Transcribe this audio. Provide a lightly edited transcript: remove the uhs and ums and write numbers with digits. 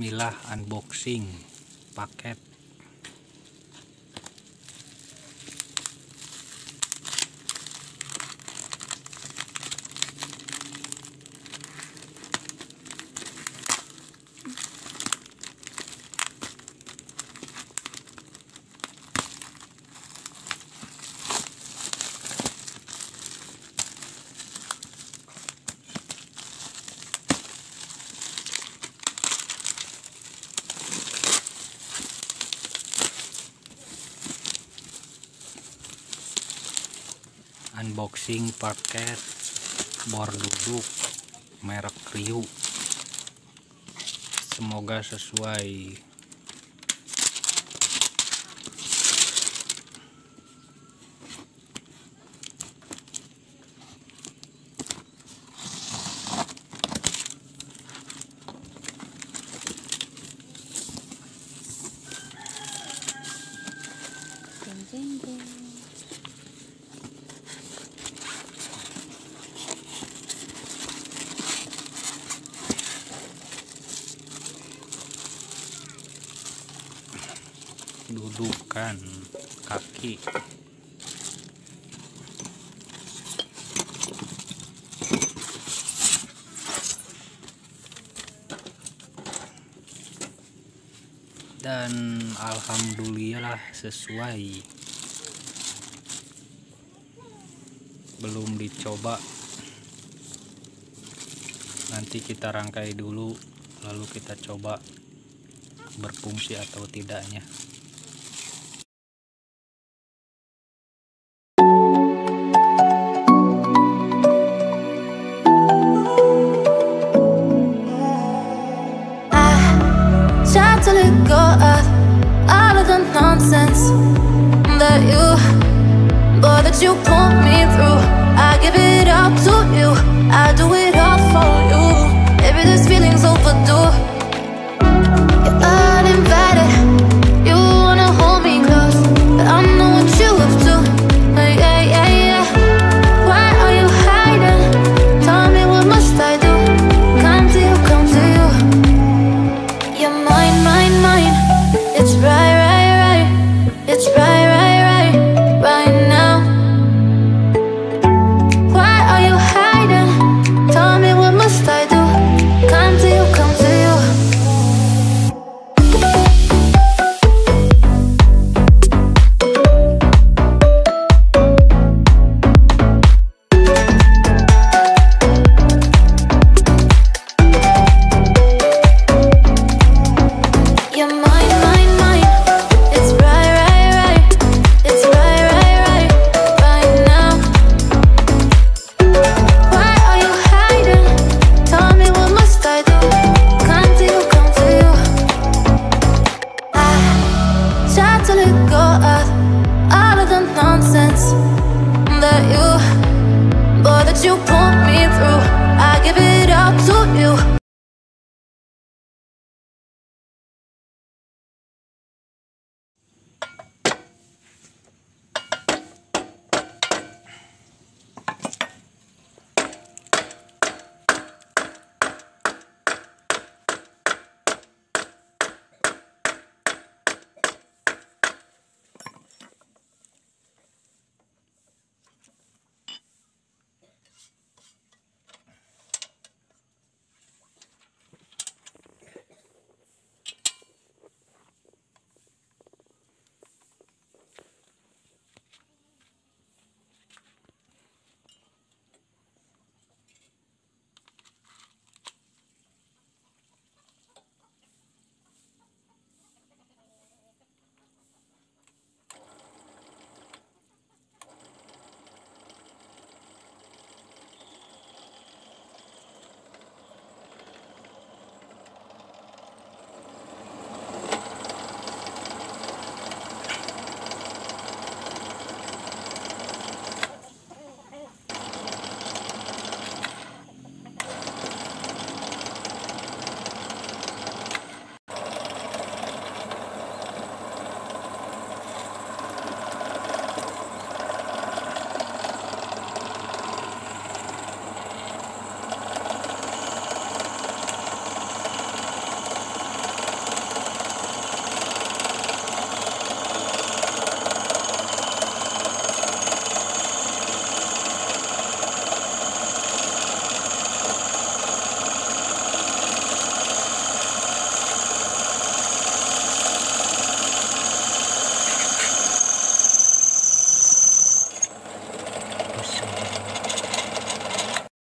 Bismillah, unboxing paket. Unboxing paket bor duduk merek RYU. Semoga sesuai. Dudukan kaki. Dan alhamdulillah sesuai. Belum dicoba, nanti kita rangkai dulu lalu kita coba berfungsi atau tidaknya. To let go of all of the nonsense that you put me through. I give it all to you, I do it all for you. Maybe this feeling's overdue. You're uninvited, you wanna hold me close, but I know what you have to. Yeah, yeah, yeah. Why are you hiding? Tell me, what must I do? Come to you, come to you. You're mine, mine, mine. It's right, right, right. It's right, right, right, right now. Why are you hiding? Tell me, what must I do? Come to you, come to you. You're mine, mine, mine. It's right, right, right. It's right, right, right, right now. Why are you hiding? Tell me, what must I do? Come to you, come to you. I tried to let go of all of the nonsense that you put me through. I give it all to you.